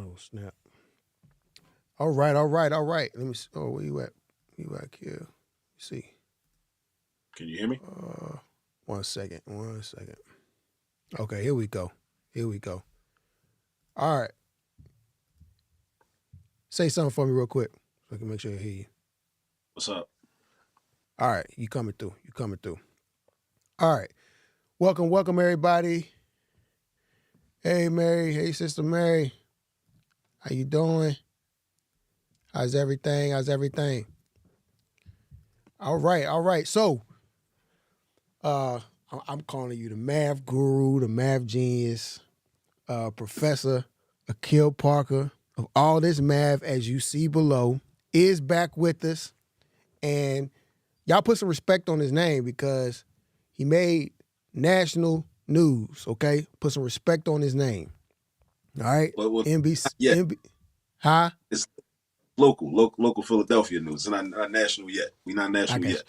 Oh snap! All right, all right, all right. Let me. See. Oh, where you at? You at here? See. Can you hear me? 1 second. 1 second. Okay, here we go. Here we go. All right. Say something for me real quick so I can make sure I hear you. What's up? All right, you coming through. You coming through. All right. Welcome, welcome everybody. Hey Mary. Hey Sister Mary. How you doing? How's everything? How's everything? All right, all right. So, I'm calling you the math guru, the math genius, Professor Akil Parker of all this math, as you see below, is back with us, and y'all put some respect on his name because he made national news. Okay, put some respect on his name. All right, Well, NBC, yeah, huh? it's local Philadelphia news. It's not national yet. We not I national got yet. you.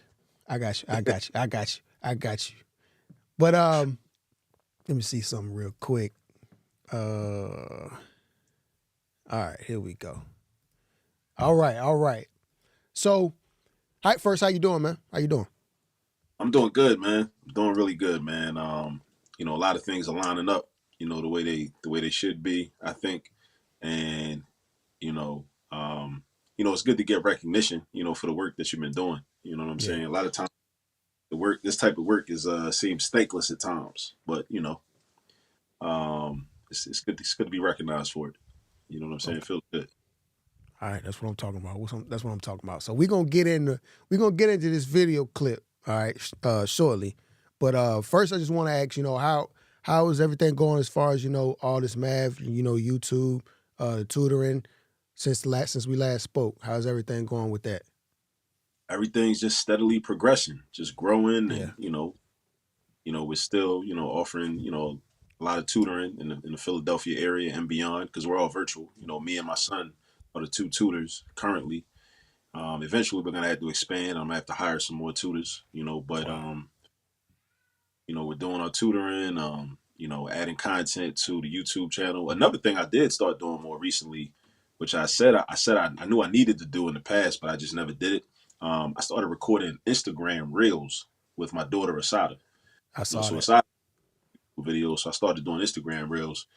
I got you. I got you. I got you. I got you. But let me see something real quick. All right, here we go. All right, all right. So, hi, first, how you doing, man? How you doing? I'm doing good, man. I'm doing really good, man. A lot of things are lining up. The way they should be. I think, and you know, it's good to get recognition. For the work that you've been doing. You know what I'm Yeah, saying? A lot of times, this type of work is seems thankless at times, but it's good. It's good to be recognized for it. You know what I'm saying? It okay. feels good. All right, that's what I'm talking about. That's what I'm talking about. So we're gonna get into this video clip, all right, shortly. But first, I just want to ask, how is everything going as far as all this math, YouTube, tutoring, since we last spoke? How's everything going with that? Everything's just steadily progressing, just growing, Yeah, and we're still offering a lot of tutoring in the Philadelphia area and beyond because we're all virtual. Me and my son are the two tutors currently. Eventually, we're gonna have to expand. I'm gonna have to hire some more tutors. But wow, we're doing our tutoring. Adding content to the YouTube channel. Another thing I did start doing more recently, which I knew I needed to do in the past, but I just never did it. I started recording Instagram reels with my daughter Asada. I saw So that. Asada videos. So I started doing Instagram reels,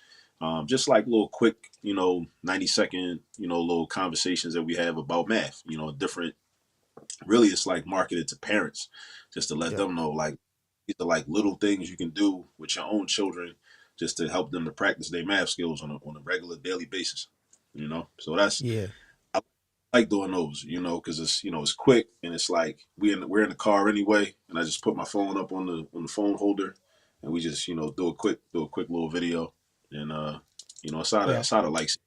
just like little quick, 90-second, little conversations that we have about math. Different. Really, it's like marketed to parents, just to let Yep. them know like these are like little things you can do with your own children, just to help them to practice their math skills on a regular daily basis. So that's Yeah. I like doing those, because it's quick and it's like we're in the car anyway, and I just put my phone up on the phone holder, and we just do a quick little video, and Yeah. Asada likes it.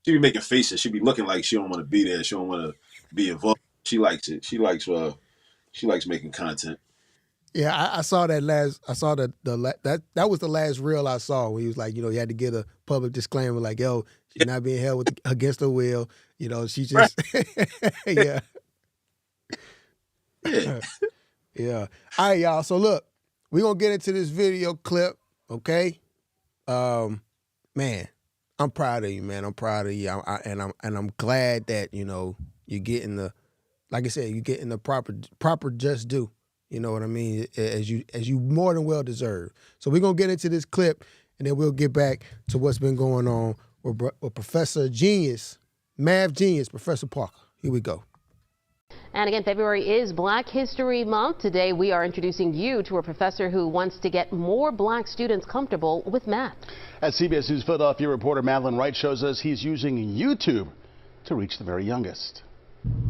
She be making faces. She be looking like she don't want to be there. She don't want to be involved. She likes it. She likes making content. Yeah, I saw that last. I saw that was the last reel I saw where he was like, he had to get a public disclaimer, like, "Yo, she's Yeah, not being held against her will." She right. just, yeah, Yeah. yeah. All right, y'all. So look, we're gonna get into this video clip, okay? Man, I'm proud of you, man. I'm proud of you, and I'm glad that you're getting like I said, you're getting the proper just due. You know what I mean? As you more than well deserve. So we're gonna get into this clip, and then we'll get back to what's been going on with Professor Genius, Math Genius, Professor Parker. Here we go. And again, February is Black History Month. Today we are introducing you to a professor who wants to get more black students comfortable with math. As CBS News Philadelphia reporter Madeline Wright shows us, he's using YouTube to reach the very youngest.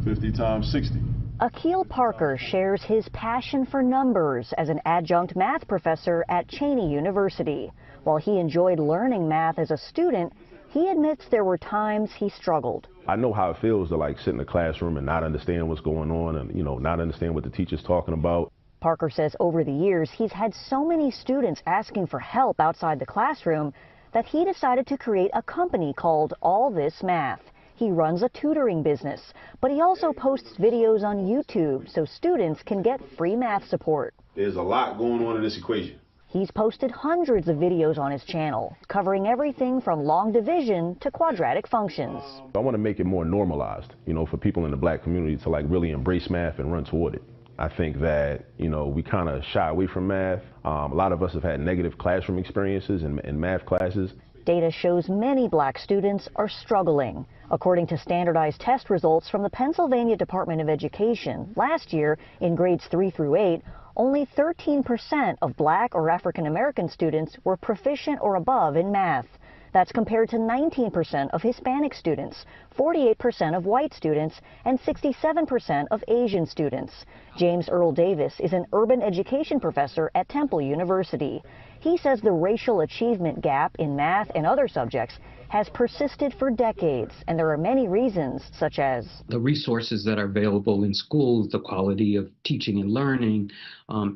50 times 60. Akil Parker shares his passion for numbers as an adjunct math professor at Cheyney University. While he enjoyed learning math as a student, he admits there were times he struggled. I know how it feels to sit in the classroom and not understand what's going on and, not understand what the teacher's talking about. Parker says over the years, he's had so many students asking for help outside the classroom that he decided to create a company called All This Math. He runs a tutoring business, but he also posts videos on YouTube so students can get free math support. There's a lot going on in this equation. He's posted hundreds of videos on his channel, covering everything from long division to quadratic functions. I want to make it more normalized, for people in the black community to like really embrace math and run toward it. I think that, we kind of shy away from math. A lot of us have had negative classroom experiences in math classes. Data shows many black students are struggling. According to standardized test results from the Pennsylvania Department of Education, last year in grades 3 through 8, only 13% of black or African American students were proficient or above in math. That's compared to 19% of Hispanic students, 48% of white students, and 67% of Asian students. James Earl Davis is an urban education professor at Temple University. He says the racial achievement gap in math and other subjects has persisted for decades, and there are many reasons, such as the resources that are available in schools, the quality of teaching and learning,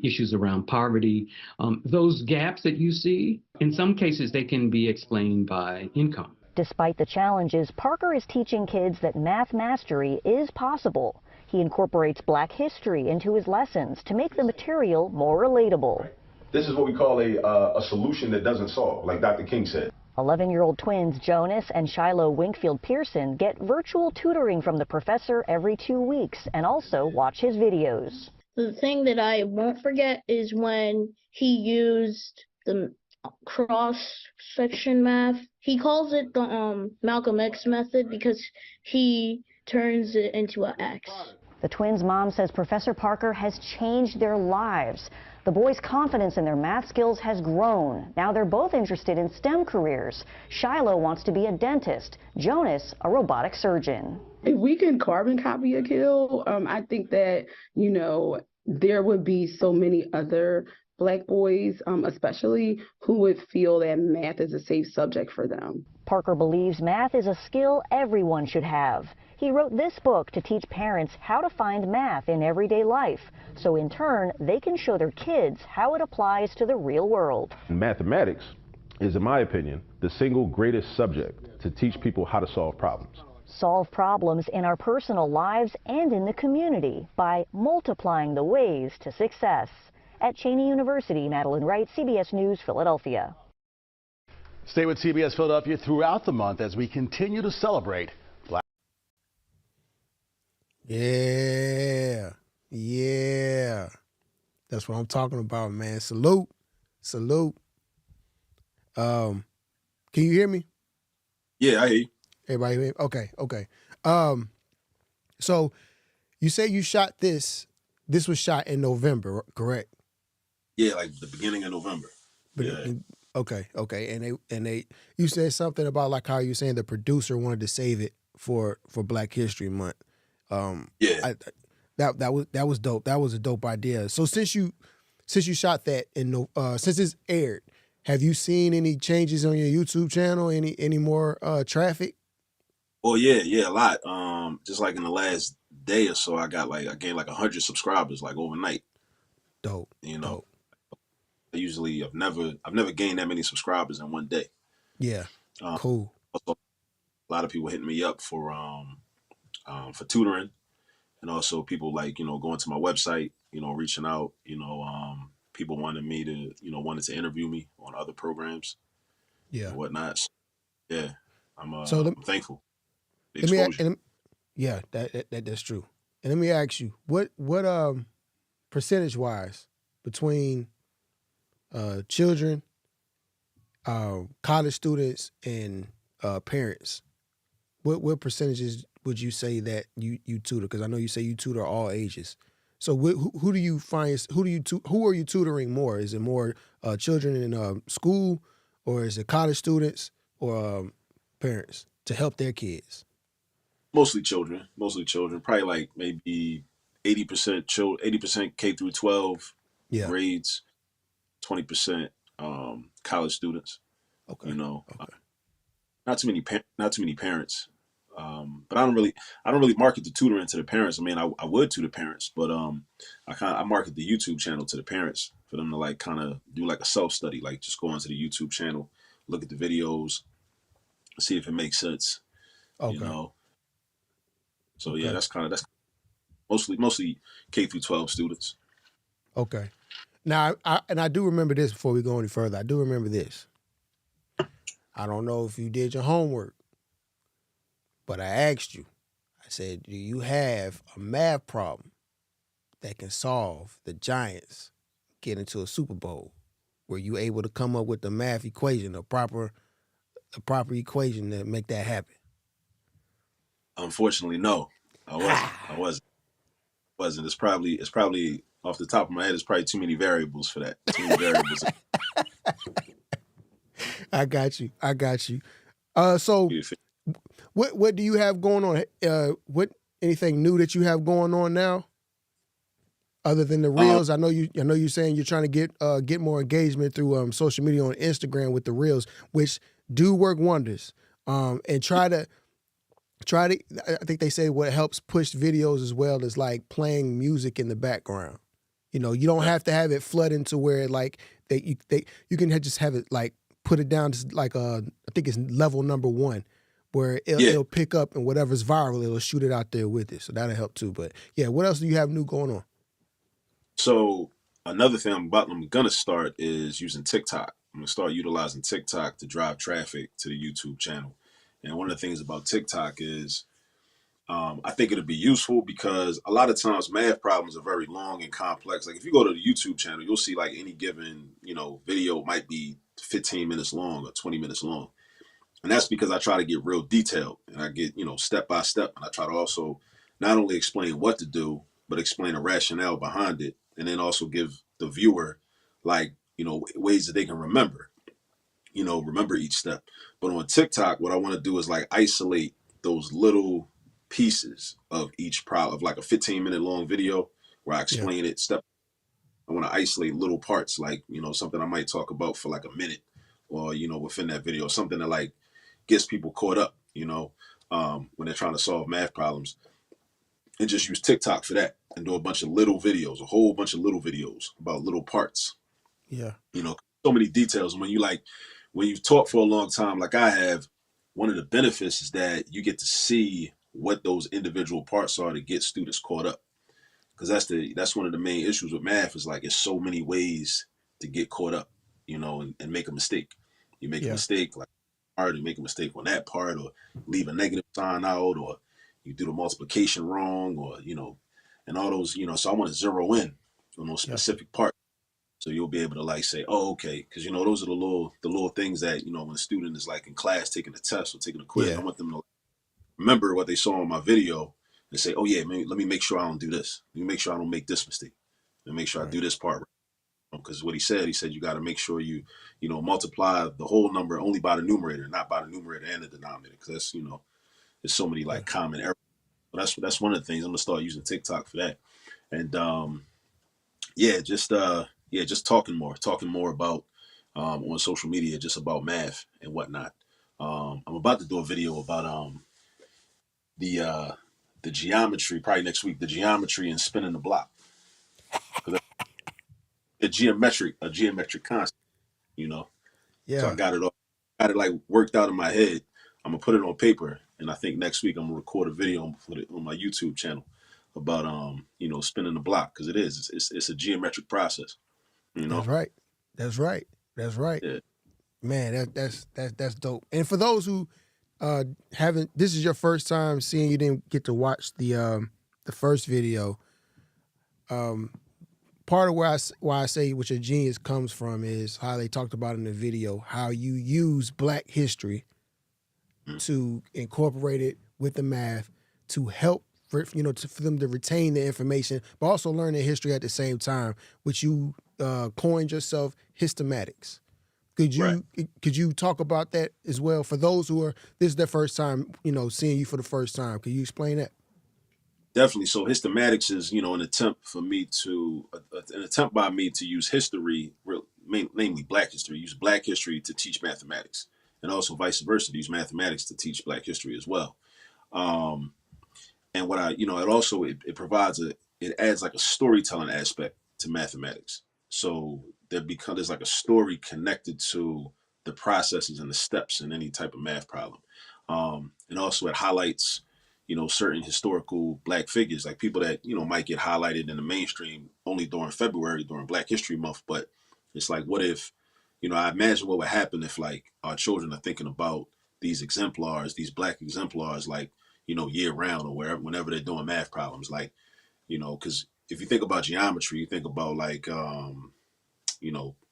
issues around poverty. Those gaps that you see, in some cases, they can be explained by income. Despite the challenges, Parker is teaching kids that math mastery is possible. He incorporates black history into his lessons to make the material more relatable. This is what we call a solution that doesn't solve, like Dr. King said. 11-year-old twins Jonas and Shiloh Winkfield Pearson get virtual tutoring from the professor every 2 weeks and also watch his videos. The thing that I won't forget is when he used the cross-section math. He calls it the Malcolm X method because he turns it into an X. The twins' mom says Professor Parker has changed their lives. The boys' confidence in their math skills has grown. Now they're both interested in STEM careers. Shiloh wants to be a dentist, Jonas a robotic surgeon. If we can carbon copy a kill, I think that, there would be so many other black boys, especially, who would feel that math is a safe subject for them. Parker believes math is a skill everyone should have. He wrote this book to teach parents how to find math in everyday life, so in turn, they can show their kids how it applies to the real world. Mathematics is, in my opinion, the single greatest subject to teach people how to solve problems. Solve problems in our personal lives and in the community by multiplying the ways to success. At Cheney University, Madeline Wright, CBS News, Philadelphia. Stay with CBS Philadelphia throughout the month as we continue to celebrate Black. Yeah. That's what I'm talking about, man. Salute. Can you hear me? Yeah, I hear you. Everybody hear me? Okay. So you say you shot this. This was shot in November, correct? Yeah, like the beginning of November. Yeah. Okay. And they you said something about like how you saying the producer wanted to save it for Black History Month. Yeah. That was dope. That was a dope idea. So since you shot that since it's aired, have you seen any changes on your YouTube channel? Any more traffic? Oh yeah, a lot. Just like in the last day or so, I gained like 100 subscribers like overnight. Dope. Dope. I've never gained that many subscribers in one day. Yeah. Cool. Also, a lot of people hitting me up for tutoring, and also people like going to my website, reaching out, people wanted to interview me on other programs, yeah, and whatnot. So, yeah, I'm thankful. Yeah, that's true. And let me ask you, what percentage wise between children, college students, and parents, what percentages would you say that you tutor? Because I know you say you tutor all ages. So who do you find? Who are you tutoring more? Is it more children in school, or is it college students or parents to help their kids? Mostly children. Probably like maybe 80% K through 12 grades, 20% college students. Okay. Okay. Not too many parents. But I don't really market the tutoring to the parents. I mean, I would to the parents, but I market the YouTube channel to the parents for them to like kind of do like a self-study, like just go onto the YouTube channel, look at the videos, see if it makes sense. Okay. So yeah, that's mostly K through 12 students. Okay. Now, I do remember this before we go any further. I do remember this. I don't know if you did your homework, but I asked you. I said, do you have a math problem that can solve the Giants get into a Super Bowl? Were you able to come up with the math equation, a proper equation that make that happen? Unfortunately, no. I wasn't. It's probably off the top of my head, it's probably too many variables for that. Too many variables. I got you. So what do you have going on? What anything new that you have going on now? Other than the reels, I know you're saying you're trying to get more engagement through social media on Instagram with the reels, which do work wonders. And try to. I think they say what helps push videos as well is like playing music in the background. You know, you don't have to have it flood into where like you can just have it like put it down to like I think it's level number 1. Where it'll pick up and whatever's viral, it'll shoot it out there with it. So that'll help too. But yeah, what else do you have new going on? So another thing I'm gonna start is using TikTok. I'm gonna start utilizing TikTok to drive traffic to the YouTube channel. And one of the things about TikTok is I think it'll be useful because a lot of times math problems are very long and complex. Like if you go to the YouTube channel, you'll see like any given, video might be 15 minutes long or 20 minutes long. And that's because I try to get real detailed and I get, step by step. And I try to also not only explain what to do, but explain a rationale behind it. And then also give the viewer like, ways that they can remember each step. But on TikTok, what I want to do is like isolate those little pieces of each problem of like a 15-minute long video where I explain it step. I want to isolate little parts, like, something I might talk about for like a minute or, within that video, something that like gets people caught up, when they're trying to solve math problems, and just use TikTok for that and do a bunch of little videos, a whole bunch of little videos about little parts. Yeah. So many details. And when you've taught for a long time, like I have, one of the benefits is that you get to see what those individual parts are to get students caught up. Because that's one of the main issues with math is like, it's so many ways to get caught up, and make a mistake. You make a mistake, like hard to make a mistake on that part, or leave a negative sign out, or you do the multiplication wrong, or, and all those, so I want to zero in on those specific parts. So you'll be able to like say, oh, okay. Cause those are the little things that, when a student is like in class taking a test or taking a quiz, I want them to remember what they saw in my video and say, oh yeah, let me make sure I don't do this. Let me make sure I don't make this mistake. Let me make sure I do this part. Because what he said you got to make sure you multiply the whole number only by the numerator, not by the numerator and the denominator. Cause that's, there's so many like common errors. But that's one of the things I'm gonna start using TikTok for that. And just talking more about on social media, just about math and whatnot. I'm about to do a video about the geometry, probably next week, the geometry and spinning the block. A geometric concept, Yeah. So I got it like worked out in my head. I'm gonna put it on paper, and I think next week I'm gonna record a video and put it on my YouTube channel about spinning the block, because it's a geometric process. That's right. Yeah. Man, that's dope. And for those who haven't, this is your first time seeing, you didn't get to watch the first video. Part of why I say what your genius comes from is how they talked about in the video, how you use Black history to incorporate it with the math to help for them to retain the information, but also learn their history at the same time, which you coined yourself Histomatics. Could you talk about that as well for those who this is their first time, seeing you for the first time? Could you explain that? Definitely. So Histomatics is, an attempt by me to use history, namely Black history, use Black history to teach mathematics, and also vice versa, to use mathematics to teach Black history as well. And what it provides it adds like a storytelling aspect to mathematics. So there's like a story connected to the processes and the steps in any type of math problem. And also it highlights, certain historical Black figures, like people that, might get highlighted in the mainstream only during February, during Black History Month. But it's like, what if, I imagine what would happen if like our children are thinking about these exemplars, these Black exemplars, like, year round or wherever, whenever they're doing math problems. Like, because if you think about geometry, you think about like,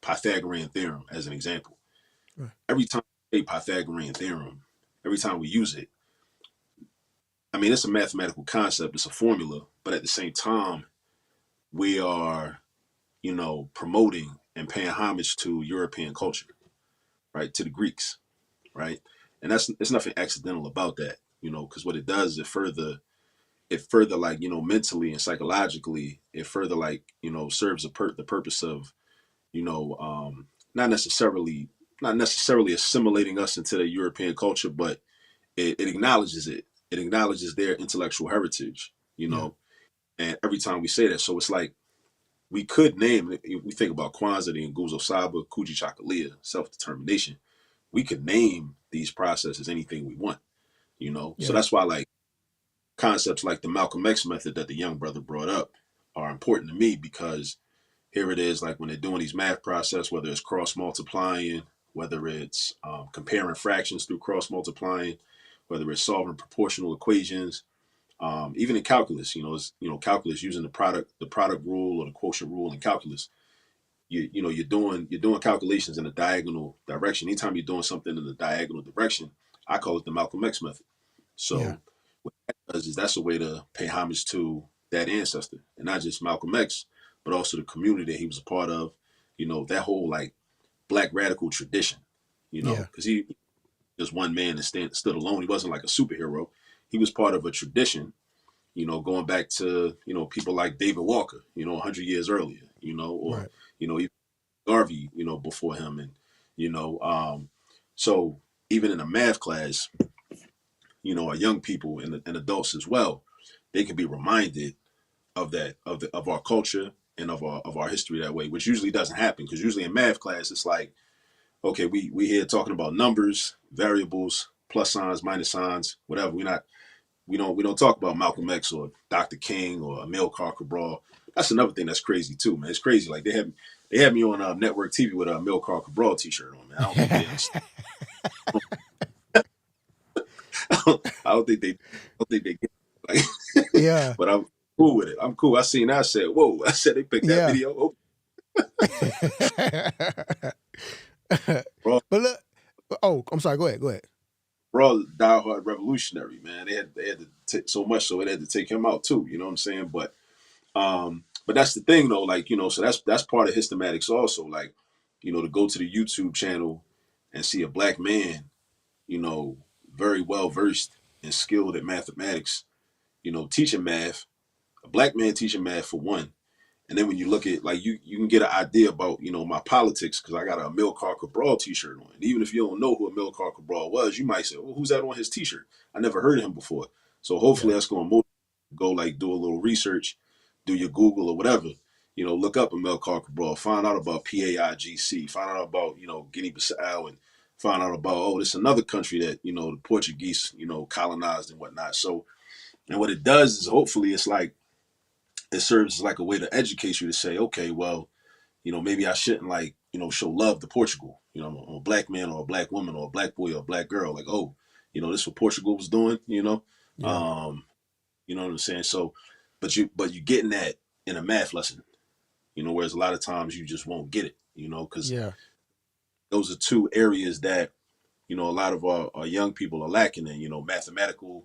Pythagorean theorem as an example. Right. Every time we say Pythagorean theorem, every time we use it, I mean, it's a mathematical concept, it's a formula, but at the same time, we are, promoting and paying homage to European culture, right? To the Greeks, right? And it's nothing accidental about that, because what it does is it further like, mentally and psychologically, it further like, serves the purpose of, not necessarily assimilating us into the European culture, but it acknowledges it. It acknowledges their intellectual heritage, and every time we say that, so it's like we could name, we think about Kwanzaa, the Nguzo Saba, Kujichagulia, self-determination. We could name these processes anything we want, So that's why like concepts like the Malcolm X method that the young brother brought up are important to me, because here it is, like when they're doing these math process, whether it's cross multiplying, whether it's comparing fractions through cross multiplying, whether it's solving proportional equations, even in calculus, calculus using the product rule or the quotient rule in calculus, you're doing calculations in a diagonal direction. Anytime you're doing something in a diagonal direction, I call it the Malcolm X method. So what that does is that's a way to pay homage to that ancestor, and not just Malcolm X, but also the community that he was a part of, that whole like Black radical tradition, because he just one man that stood alone. He wasn't like a superhero. He was part of a tradition, going back to, people like David Walker, 100 years earlier, or, right. Even Garvey, before him. And, so even in a math class, our young people and adults as well, they can be reminded of that, of our culture and of our history that way, which usually doesn't happen, because usually in math class, it's like, okay, we here talking about numbers, variables, plus signs, minus signs, whatever. We don't talk about Malcolm X or Dr. King or Amilcar Cabral. That's another thing that's crazy too, man. It's crazy. Like they had me on network TV with a Amilcar Cabral t-shirt on, man. I don't think they get it. Like, Yeah. But I'm cool with it. I'm cool. I seen that. I said, whoa. I said they picked that video. But look, I'm sorry. Go ahead. Bro, diehard revolutionary, man. They had to take so much so it had to take him out too. You know what I'm saying? But that's the thing though. Like, so that's part of Histomatics also. Like, to go to the YouTube channel and see a Black man, very well versed and skilled at mathematics, teaching math, a Black man teaching math for one. And then when you look at, like, you can get an idea about, my politics, because I got a Amilcar Cabral t-shirt on. And even if you don't know who Amilcar Cabral was, you might say, well, who's that on his t-shirt? I never heard of him before. So hopefully that's going to motivate you to go, like, do a little research, do your Google or whatever, look up Amilcar Cabral, find out about PAIGC, find out about, Guinea-Bissau, and find out about, this is another country that, the Portuguese, colonized and whatnot. So, and what it does is hopefully it's like, it serves as like a way to educate you to say, okay, well, maybe I shouldn't like, show love to Portugal. I'm a Black man or a Black woman or a Black boy or a Black girl. Like, this is what Portugal was doing, you know what I'm saying? So, but you getting that in a math lesson, whereas a lot of times you just won't get it, because those are two areas that, a lot of our young people are lacking in, mathematical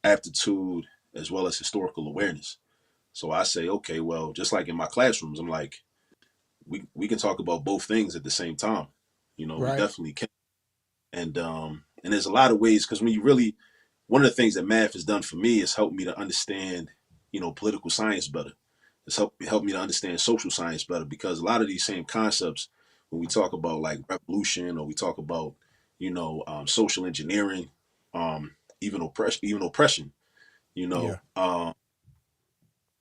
aptitude as well as historical awareness. So I say, okay, well, just like in my classrooms, I'm like, we can talk about both things at the same time. We definitely can. And there's a lot of ways, because when you really, one of the things that math has done for me is helped me to understand, political science better. It's helped me to understand social science better, because a lot of these same concepts, when we talk about like revolution or we talk about, social engineering, even oppression,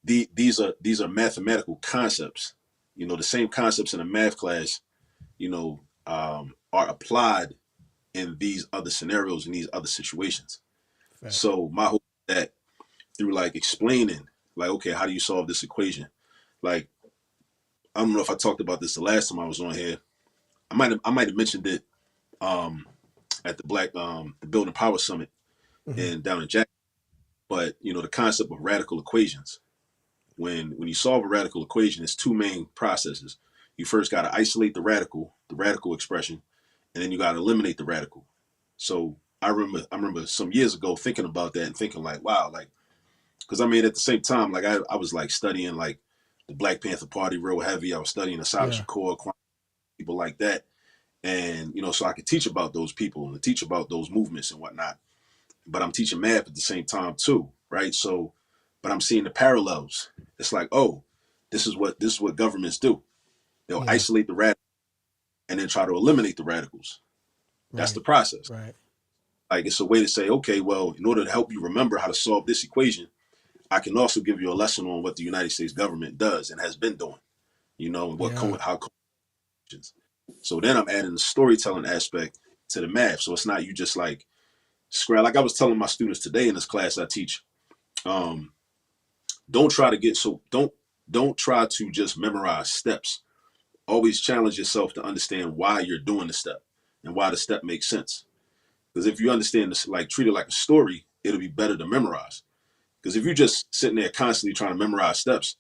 these are mathematical concepts. The same concepts in a math class, are applied in these other scenarios, in these other situations. Fact. So my whole that through like explaining, like, okay, how do you solve this equation? Like, I don't know if I talked about this the last time I was on here. I might have mentioned it at the Building Power Summit and down in Jack. But the concept of radical equations. When you solve a radical equation, it's two main processes. You first got to isolate the radical expression, and then you got to eliminate the radical. So I remember some years ago thinking about that and thinking like, wow, like, because I mean at the same time, like I was like studying like the Black Panther Party real heavy. I was studying Assata Shakur, people like that, and so I could teach about those people and teach about those movements and whatnot. But I'm teaching math at the same time too, right? So, but I'm seeing the parallels. It's like, oh, this is what governments do. They'll isolate the radicals and then try to eliminate the radicals. That's the process. Right. Like it's a way to say, okay, well, in order to help you remember how to solve this equation, I can also give you a lesson on what the United States government does and has been doing, and how. So then I'm adding the storytelling aspect to the math. So it's not you just like scratch. Like I was telling my students today in this class I teach, don't try to just memorize steps. Always challenge yourself to understand why you're doing the step and why the step makes sense. Because if you understand this, like treat it like a story, it'll be better to memorize. Because if you're just sitting there constantly trying to memorize steps,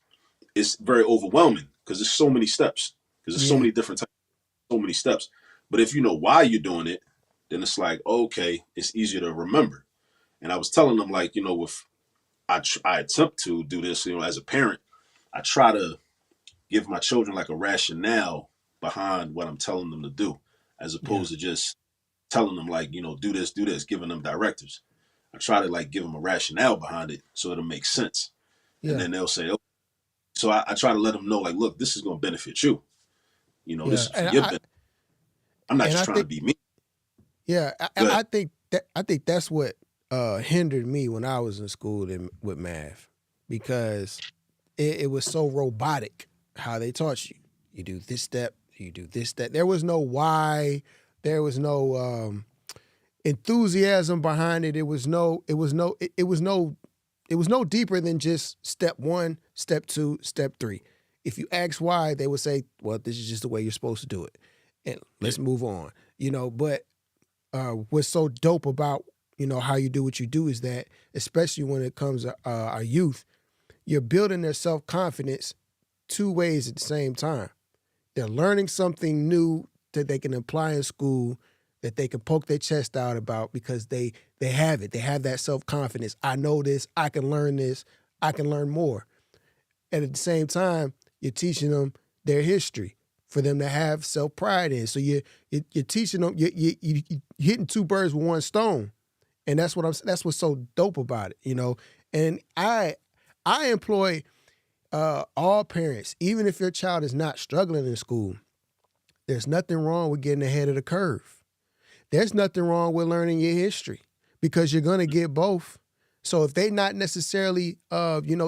it's very overwhelming because there's so many steps. Because there's so many different types, so many steps. But if you know why you're doing it, then it's like, okay, it's easier to remember. And I was telling them like, if I attempt to do this, as a parent, I try to give my children like a rationale behind what I'm telling them to do, as opposed to just telling them like, do this, giving them directives. I try to like give them a rationale behind it so it'll make sense. And then they'll say, oh. So I try to let them know like, look, this is going to benefit you. This is for your benefit. I'm not just trying to be me. Yeah. I think that's what hindered me when I was in school with math, because it was so robotic how they taught you. You do this step, you do this step. There was no why. There was no enthusiasm behind it. It was no deeper than just step 1, step 2, step 3. If you ask why, they would say, well, this is just the way you're supposed to do it. And let's move on. But what's so dope about, how you do what you do is that, especially when it comes to our youth, you're building their self-confidence 2 ways at the same time. They're learning something new that they can apply in school, that they can poke their chest out about because they have it. They have that self-confidence. I know this. I can learn this. I can learn more. And at the same time, you're teaching them their history for them to have self-pride in. So you're teaching them, you're hitting 2 birds with 1 stone. And that's what's so dope about it, And I employ all parents, even if your child is not struggling in school, there's nothing wrong with getting ahead of the curve. There's nothing wrong with learning your history because you're going to get both. So if they're not necessarily,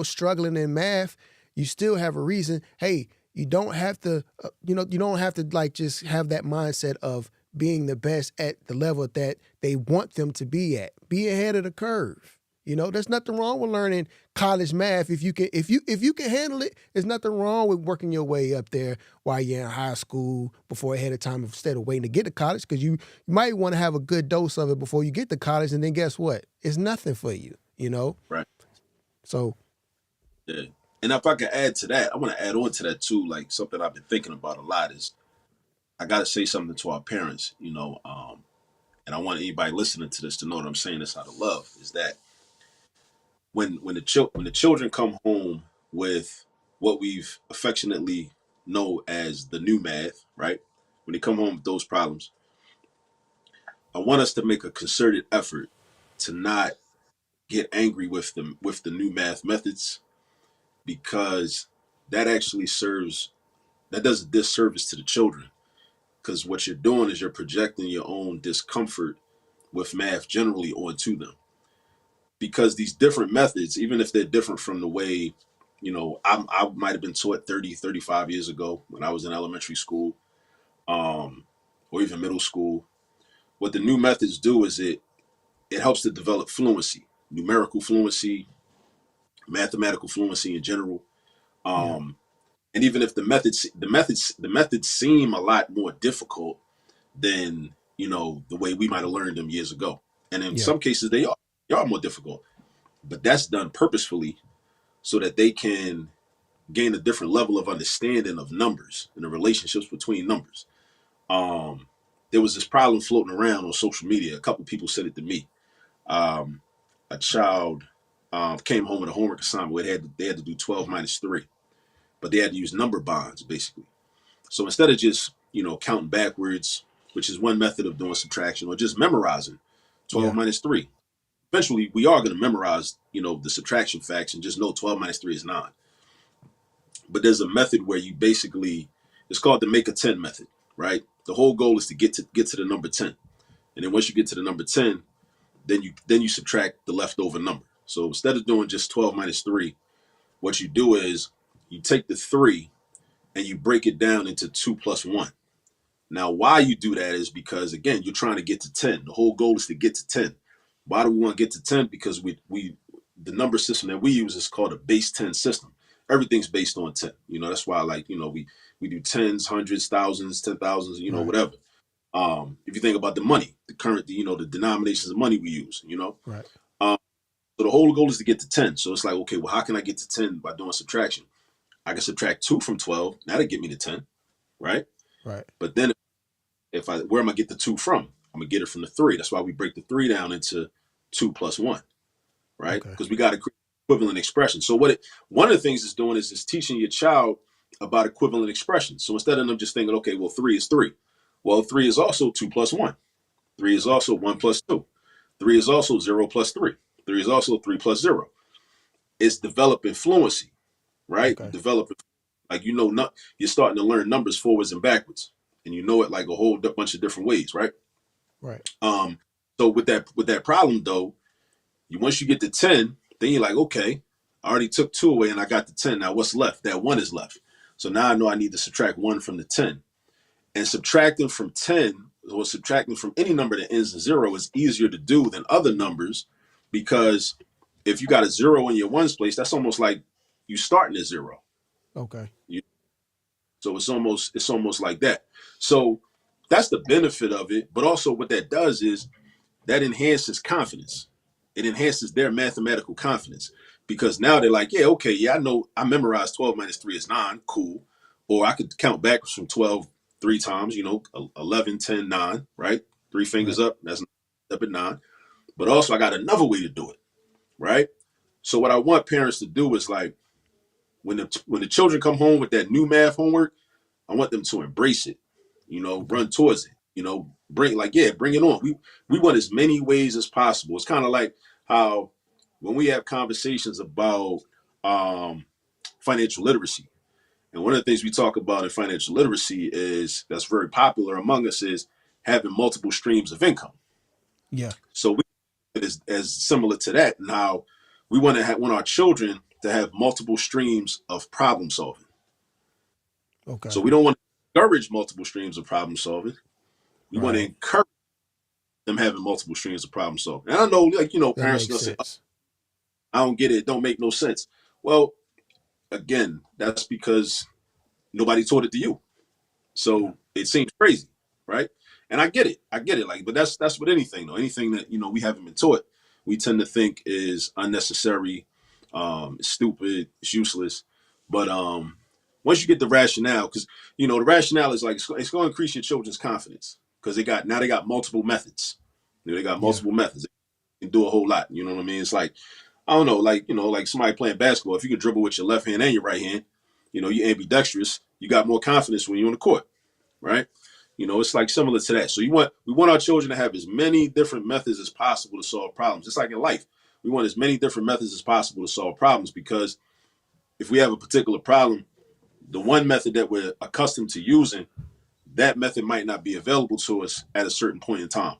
struggling in math, you still have a reason. Hey, you don't have to, you don't have to like just have that mindset of being the best at the level that they want them to be at. Be ahead of the curve. There's nothing wrong with learning college math. If you can handle it, there's nothing wrong with working your way up there while you're in high school before ahead of time instead of waiting to get to college, because you might want to have a good dose of it before you get to college, and then guess what? It's nothing for you, Right. So. Yeah. And if I could add to that, I want to add on to that too, like something I've been thinking about a lot is I got to say something to our parents, and I want anybody listening to this to know that I'm saying this out of love, is that when the children come home with what we've affectionately know as the new math, right? When they come home with those problems, I want us to make a concerted effort to not get angry with the new math methods, because that actually does a disservice to the children. Because what you're doing is you're projecting your own discomfort with math generally onto them. Because these different methods, even if they're different from the way, I might have been taught 30, 35 years ago when I was in elementary school, or even middle school, what the new methods do is it helps to develop fluency. numerical fluency, mathematical fluency in general. Yeah. And even if the methods seem a lot more difficult than, the way we might have learned them years ago. And in Yeah. some cases they are more difficult, but that's done purposefully so that they can gain a different level of understanding of numbers and the relationships between numbers. There was this problem floating around on social media. A couple people said it to me. A child came home with a homework assignment where they had to do 12 minus 3, but they had to use number bonds, basically. So instead of just, counting backwards, which is one method of doing subtraction, or just memorizing 12 minus 3, eventually we are going to memorize, the subtraction facts and just know 12 minus 3 is 9. But there's a method where you basically, it's called the make a 10 method, right? The whole goal is to get to the number 10. And then once you get to the number 10, then you subtract the leftover number. So instead of doing just 12 minus 3, what you do is you take the 3 and you break it down into 2 plus 1. Now, why you do that is because, again, you're trying to get to 10. The whole goal is to get to 10. Why do we want to get to 10? Because the number system that we use is called a base 10 system. Everything's based on 10. That's why, we do tens, hundreds, thousands, 10,000s, Right. whatever. If you think about the money, the current, the denominations of money we use, Right. So the whole goal is to get to 10. So it's like, okay, well, how can I get to 10 by doing subtraction? I can subtract 2 from 12. That'll get me to 10, right? Right. But then where am I get the 2 from? I'm gonna get it from the 3. That's why we break the 3 down into 2 plus 1, right? Okay. Because we got to create equivalent expression. So one of the things it's doing is it's teaching your child about equivalent expressions. So instead of them just thinking, okay, well, 3 is 3. Well, 3 is also 2 plus 1. 3 is also 1 plus 2. 3 is also 0 plus 3. 3 is also 3 plus 0. It's developing fluency, right? Okay. Developing, you're starting to learn numbers forwards and backwards, and you know it like a whole bunch of different ways, right? Right. So with that problem though, once you get to 10, then you're like, okay, I already took 2 away and I got the 10. Now what's left? That 1 is left. So now I know I need to subtract 1 from the 10. And subtracting from 10 or subtracting from any number that ends in 0 is easier to do than other numbers, because if you got a 0 in your ones place, that's almost like you starting at 0. Okay. So it's almost like that. So that's the benefit of it. But also what that does is that enhances confidence. It enhances their mathematical confidence, because now they're like, yeah, okay, yeah, I know I memorized 12 minus 3 is 9. Cool. Or I could count backwards from 12 3 times, 11, 10, 9, right? 3 fingers up. That's up at 9. But also I got another way to do it, right? So what I want parents to do is, like, when the children come home with that new math homework, I want them to embrace it, run towards it, bring it on. We want as many ways as possible. It's kind of like how when we have conversations about financial literacy, and one of the things we talk about in financial literacy is that's very popular among us is having multiple streams of income. Yeah. So it is as similar to that. And how we want our children to have multiple streams of problem solving. Okay. So we don't want to encourage multiple streams of problem solving. We want to encourage them having multiple streams of problem solving. And I know, That parents makes say, sense. I don't get it. It don't make no sense. Well, again, that's because nobody taught it to you. So it seems crazy, right? And I get it. Like, but that's with anything though. Anything that, we haven't been taught, we tend to think is unnecessary, stupid, it's useless. But once you get the rationale, because the rationale is like it's going to increase your children's confidence, because they got multiple methods. They got multiple methods. They can do a whole lot. You know what I mean? It's like, I don't know, like somebody playing basketball. If you can dribble with your left hand and your right hand, you're ambidextrous. You got more confidence when you're on the court, right? It's like similar to that. So we want our children to have as many different methods as possible to solve problems. Just like in life, we want as many different methods as possible to solve problems, because if we have a particular problem, the one method that we're accustomed to using, that method might not be available to us at a certain point in time.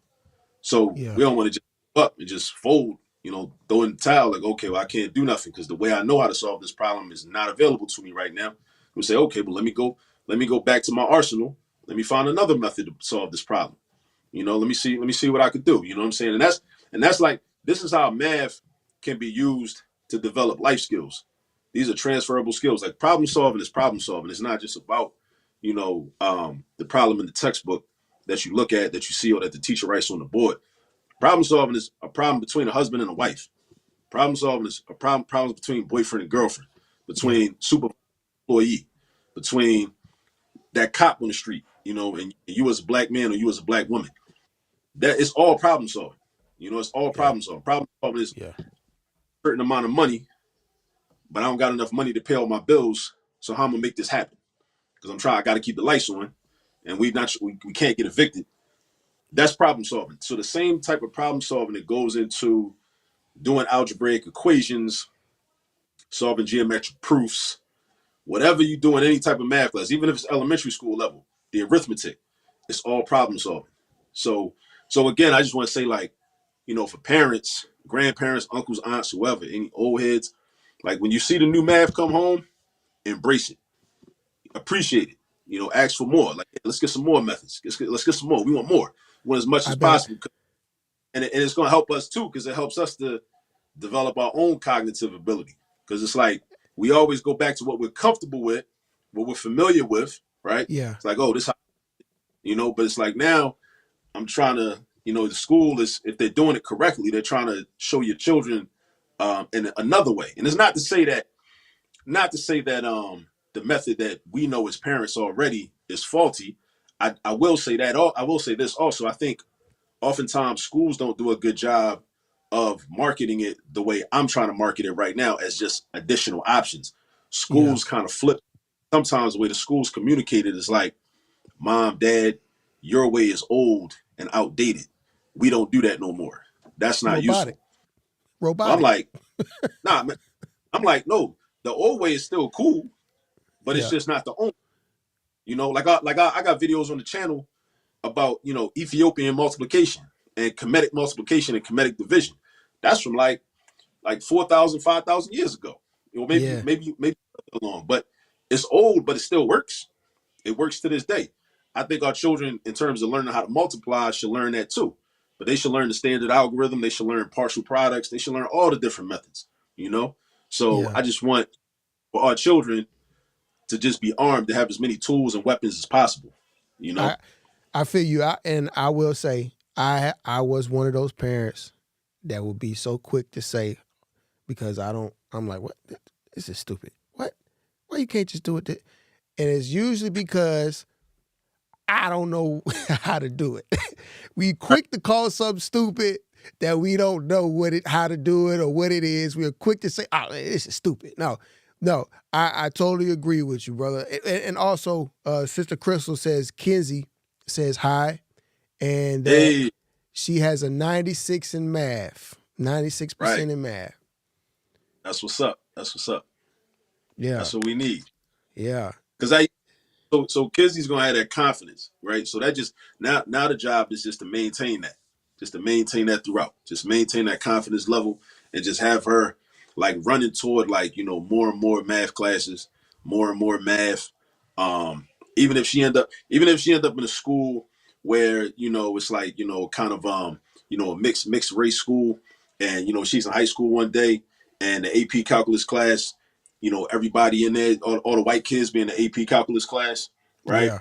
So we don't want to just give up and just fold, throw in the towel, like, okay, well, I can't do nothing because the way I know how to solve this problem is not available to me right now. We say, okay, but let me go back to my arsenal. Let me find another method to solve this problem. Let me see what I could do. You know what I'm saying? And that's like, this is how math can be used to develop life skills. These are transferable skills. Like problem solving is problem solving. It's not just about, the problem in the textbook that you look at, that you see, or that the teacher writes on the board. Problem solving is a problem between a husband and a wife. Problem solving is a problems between boyfriend and girlfriend, between super employee, between that cop on the street, and you as a black man or you as a black woman. That it's all problem solving. It's all problem solving. Problem solving is a certain amount of money, but I don't got enough money to pay all my bills. So how I'm gonna make this happen? Because I got to keep the lights on, and we can't get evicted. That's problem solving. So the same type of problem solving that goes into doing algebraic equations, solving geometric proofs, whatever you do in any type of math class, even if it's elementary school level, the arithmetic, it's all problem solving. So again, I just want to say, like, for parents, grandparents, uncles, aunts, whoever, any old heads, like when you see the new math come home, embrace it, appreciate it. Ask for more. Like, hey, let's get some more methods. Let's get some more. We want more. We want as much as possible. And it's going to help us too, because it helps us to develop our own cognitive ability. Because it's like we always go back to what we're comfortable with, what we're familiar with, right? Yeah. It's like, oh, this, but it's like now I'm trying to, the school is, if they're doing it correctly, they're trying to show your children in another way. And it's not to say that the method that we know as parents already is faulty. I will say that. I will say this also. I think oftentimes schools don't do a good job of marketing it the way I'm trying to market it right now, as just additional options. Schools kind of flip. Sometimes the way the schools communicate it is like, Mom, Dad, your way is old and outdated. We don't do that no more. That's not useful. Robotic. I'm like, nah, man. I'm like, no, the old way is still cool, but it's just not the only. I got videos on the channel about, Ethiopian multiplication and Kemetic multiplication and Kemetic division. That's from like 4,000, 5,000 years ago. Maybe long, but it's old, but it still works. It works to this day. I think our children, in terms of learning how to multiply, should learn that too. But they should learn the standard algorithm. They should learn partial products. They should learn all the different methods, So I just want for our children to just be armed, to have as many tools and weapons as possible, I feel you. And I will say, I was one of those parents that would be so quick to say, because I'm like, what? This is stupid. What? Why you can't just do it? And it's usually because I don't know how to do it. We quick to call something stupid that we don't know how to do it or what it is. We're quick to say, oh, this is stupid. No, I totally agree with you, brother. And also, Sister Crystal says, Kenzie says hi, and she has a 96 in math, 96% in math. That's what's up. Yeah. That's what we need. Yeah. Because so Kenzie's gonna have that confidence, right? So that just now the job is just to maintain that throughout. Just maintain that confidence level and just have her like running toward more and more math classes, more and more math. Even if she end up in a school where, it's like, kind of a mixed race school, and she's in high school one day and the AP calculus class, everybody in there, all the white kids be in the AP calculus class, right? Yeah.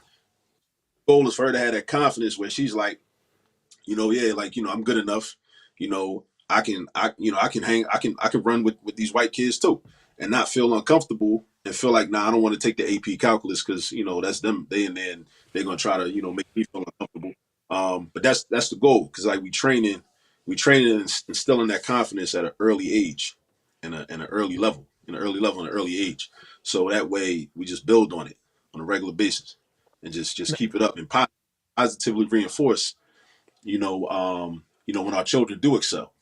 The goal is for her to have that confidence where she's like, I'm good enough, I can run with these white kids too, and not feel uncomfortable and feel like, nah, I don't want to take the AP calculus because that's them. They in there and they're gonna try to make me feel uncomfortable. But that's the goal, because like we training and instilling that confidence at an early age, in an early level, an early age. So that way we just build on it on a regular basis and just keep it up and positively reinforce, when our children do excel.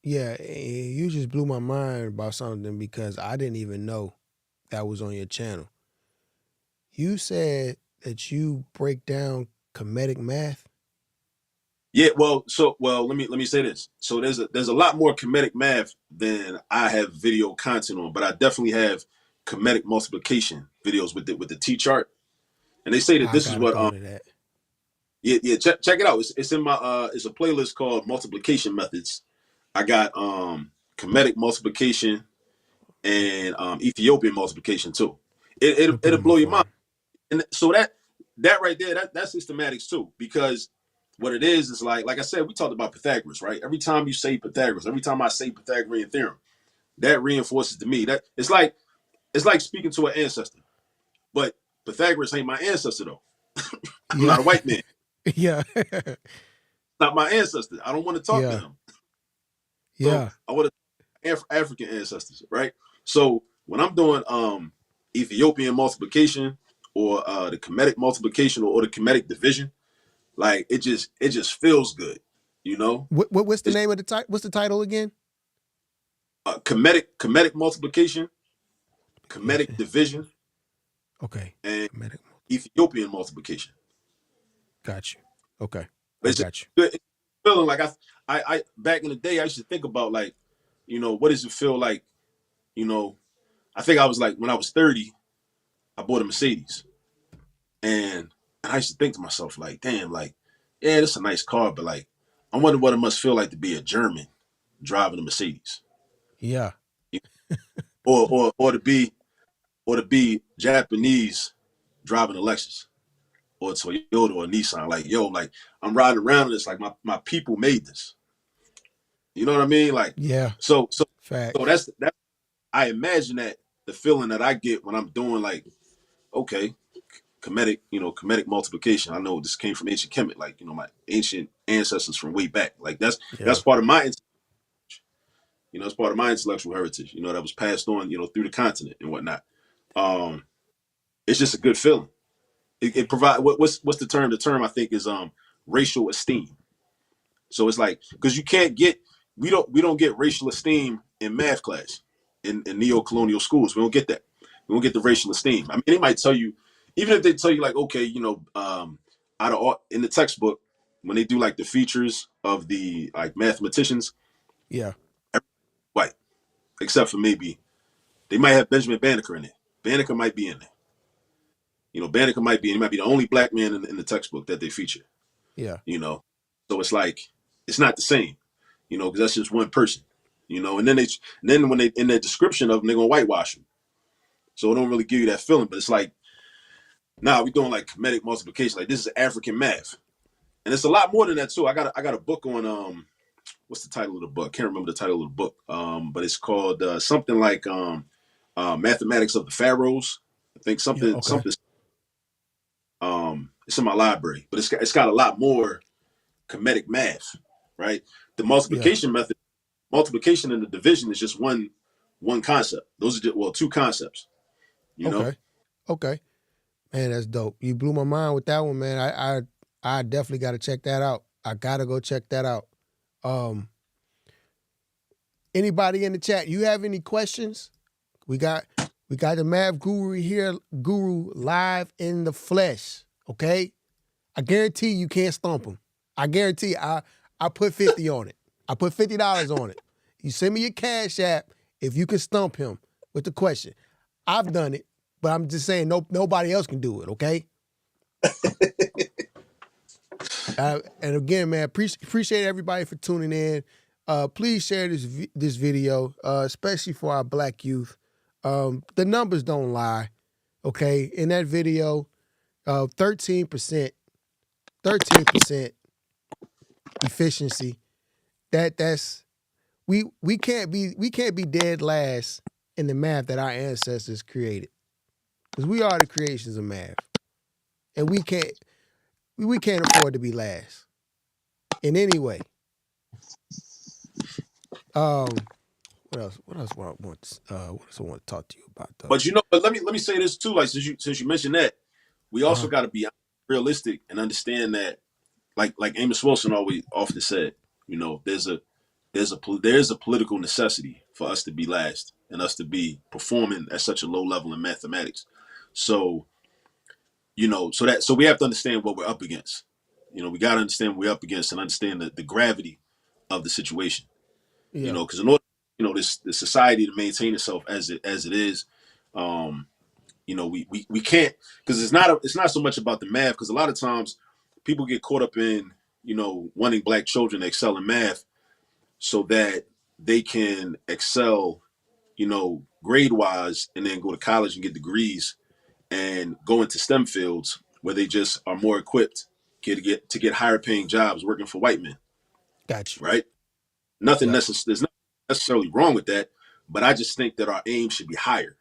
Yeah, you just blew my mind about something, because I didn't even know that was on your channel. You said that you break down Kemetic math. Yeah, well, let me say this. So there's a lot more Kemetic math than I have video content on, but I definitely have Kemetic multiplication videos with the T chart, and they say that this is what check it out. It's in my it's a playlist called Multiplication Methods. I got Kemetic multiplication and Ethiopian multiplication too. It'll blow your mind. And so that right there, that's systematics too, because what it is like I said, we talked about Pythagoras, right? Every time you say Pythagoras, every time I say Pythagorean theorem, that reinforces to me that it's like speaking to an ancestor. But Pythagoras ain't my ancestor though. I'm not a white man. Yeah. Not my ancestor. I don't want to talk to him. Yeah. So I want to African ancestors, right? So when I'm doing Ethiopian multiplication or the Kemetic multiplication or the Kemetic division, like it just feels good, you know. What's the name of the title? What's the title again? Kemetic multiplication, Kemetic division. Okay. And Ethiopian multiplication. Got you. Okay. I got you. It's feeling like I back in the day I used to think about like, you know, what does it feel like? You know, I think I was like when I was 30, I bought a Mercedes. And I used to think to myself, like, damn, like, yeah, it's a nice car, but like, I wonder what it must feel like to be a German driving a Mercedes. Yeah. or to be Japanese driving a Lexus or a Toyota or a Nissan. Like, yo, like I'm riding around and it's like my people made this. You know what I mean? Like, yeah. So that's I imagine that the feeling that I get when I'm doing like, okay, Kemetic multiplication. I know this came from ancient Kemet, like, you know, my ancient ancestors from way back. Like that's part of my, you know, it's part of my intellectual heritage, you know, that was passed on, you know, through the continent and whatnot. It's just a good feeling. It provides what's the term? The term I think is racial esteem. So it's like, because we don't get racial esteem in math class in neo-colonial schools. We don't get that. We don't get the racial esteem. I mean, they might tell you, even if they tell you like, okay, you know, out of all, in the textbook, when they do like the features of the like mathematicians, white, except for maybe they might have Benjamin Banneker in it. Banneker might be in there. You know, Banneker might be, and he might be the only black man in the textbook that they feature. Yeah. You know, so it's like, it's not the same, you know, because that's just one person, you know, and then when they, in their description of them, they're going to whitewash them. So it don't really give you that feeling, but it's like, nah, we're doing like Kemetic multiplication. Like this is African math. And it's a lot more than that too. I got a book on, what's the title of the book? Can't remember the title of the book. But it's called something like Mathematics of the Pharaohs. I think something. It's in my library, but it's got a lot more Kemetic math, right? The multiplication method, multiplication and the division is just one concept. Those are just, two concepts. You know? Okay. Man, that's dope. You blew my mind with that one, man. I definitely got to check that out. I gotta go check that out. Anybody in the chat, you have any questions? We got the Math Guru here, live in the flesh. Okay, I guarantee you can't stump him. I guarantee. I put 50 on it. I put $50 on it. You send me your Cash App if you can stump him with the question. I've done it, but I'm just saying nobody else can do it. Okay. And again, man, appreciate everybody for tuning in. Please share this video, especially for our black youth. The numbers don't lie. Okay, in that video, 13% efficiency. That's we can't be dead last in the math that our ancestors created, because we are the creations of math, and we can't afford to be last in any way. What else? What else I want to talk to you about, though? But you know, but let me say this too. Like since you mentioned that, we also got to be realistic and understand that, like Amos Wilson often said, you know, there's a political necessity for us to be last and us to be performing at such a low level in mathematics. So, you know, so we have to understand what we're up against. You know, we got to understand what we're up against and understand the gravity of the situation. Yeah. You know, because in order, you know, the society to maintain itself as it is, you know, we can't, because it's not so much about the math, because a lot of times people get caught up in, you know, wanting black children to excel in math so that they can excel, grade wise, and then go to college and get degrees and go into STEM fields where they just are more equipped to get higher paying jobs working for white men. Got you. Right? There's nothing necessarily wrong with that, but I just think that our aim should be higher.